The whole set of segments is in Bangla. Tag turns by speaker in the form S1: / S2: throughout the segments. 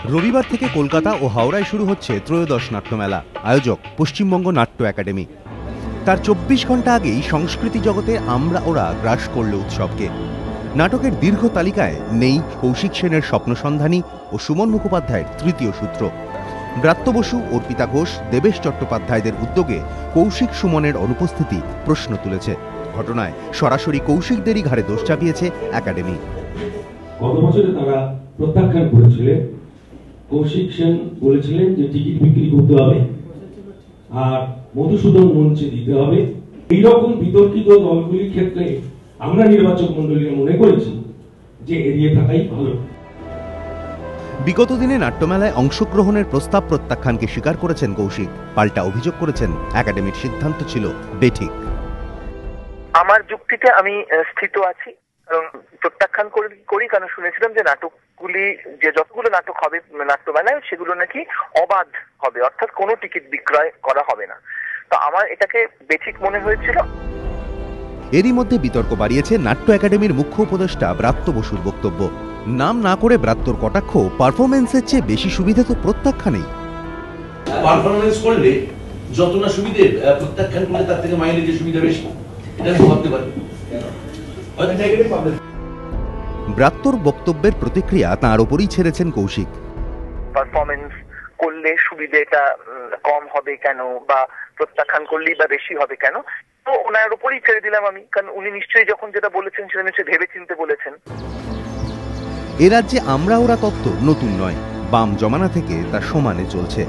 S1: রবিবার থেকে কলকাতা ও হাওড়ায় শুরু হচ্ছে ত্রয়োদশ নাট্যমেলা। আয়োজক পশ্চিমবঙ্গ নাট্য একাডেমি। তার 24 ঘন্টা আগেই সংস্কৃতি জগতে আমরা ওরা গ্রাস করল উৎসবকে। নাটকের দীর্ঘ তালিকায় নেই কৌশিক সেনের স্বপ্নসন্ধানী ও সুমন মুখোপাধ্যায়ের তৃতীয় সূত্র। ব্রাত্য বসু, অর্পিতা ঘোষ, দেবেশ চট্টোপাধ্যায়দের উদ্যোগে কৌশিক সুমনের অনুপস্থিতি প্রশ্ন তুলেছে। ঘটনায় সরাসরি কৌশিকদেরই ঘাড়ে দোষ চাপিয়েছে একাডেমি।
S2: গত বছরে তারা প্রত্যাখ্যান করেছিলেন। কৌশিক সেন বলেছিলেন যে টিকিট বিক্রি করতে হবে আর মধুসূদন মঞ্চে দিতে হবে। এইরকম বিতর্কিত দলগুলির ক্ষেত্রে আমরা নির্বাচক মন্ডলীরা মনে করেছি যে এড়িয়ে থাকাই ভালো।
S1: বিগত দিনে নাট্যমেলায় অংশগ্রহণের প্রস্তাব প্রত্যাখ্যানকে স্বীকার করেছেন কৌশিক। পাল্টা অভিযোগ করেছেন একাডেমির সিদ্ধান্ত ছিল বেঠিক।
S3: আমার যুক্তিতে আমি স্থিত আছি, কারণ প্রত্যাখ্যান করি কারণ শুনেছিলাম যে নাটকগুলি, যে যতগুলো নাটক হবে নাট্যমেলায় সেগুলো নাকি অবাধ হবে, অর্থাৎ কোনো টিকিট বিক্রয় করা হবে না। তো আমার এটাকে বেঠিক মনে হয়েছিল।
S1: এরই মধ্যে বিতর্ক বাড়িয়েছে নাট্য একাডেমির মুখ্য উপদেষ্টা ব্রাত্য বসুর বক্তব্য। নাম না করে ব্রাত্যর কটাক্ষ, পারফরমেন্সের চেয়ে বেশি সুবিধা তো প্রত্যাখ্যানেই।
S4: পারফরমেন্স করলে যত না সুবিধে, প্রত্যাখ্যান করলে তার থেকে মাইলেজের সুবিধা বেশি, এটা ভাবতে পারি।
S1: ব্রাত্যর বক্তব্যের প্রতিক্রিয়া তাঁর ওপরই ছেড়েছেন কৌশিক।
S3: পারফরমেন্স করলে সুবিধেটা কম হবে কেন, বা প্রত্যাখ্যান করলেই বা বেশি হবে কেন, তো ওনার উপরই ছেড়ে দিলাম আমি, কারণ উনি নিশ্চয়ই যখন যেটা বলেছেন সেটা নিশ্চয়ই ভেবে চিন্তে বলেছেন।
S1: এ রাজ্যে আমরা ওরা তত্ত্ব নতুন নয়, বাম জমানা থেকে তা সমানে চলছে।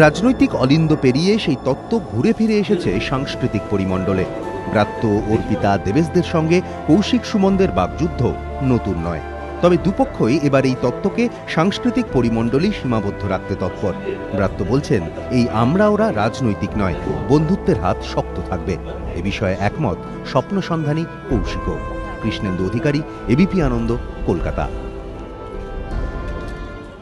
S1: রাজনৈতিক অলিন্দ পেরিয়ে সেই তত্ত্ব ঘুরে ফিরে এসেছে সাংস্কৃতিক পরিমণ্ডলে। ব্রাত্য, অর্পিতা, দেবেশদের সঙ্গে কৌশিক সুমনদের বাগযুদ্ধ নতুন নয়। তবে দুপক্ষই এবার এই তত্ত্বকে সাংস্কৃতিক পরিমণ্ডলেই সীমাবদ্ধ রাখতে তৎপর। ব্রাত্য বলছেন, এই আমরা ওরা রাজনৈতিক নয়, বন্ধুত্বের হাত শক্ত থাকবে। এ বিষয়ে একমত স্বপ্নসন্ধানী কৌশিকও। কৃষ্ণেন্দু অধিকারী, এবিপি আনন্দ, কলকাতা।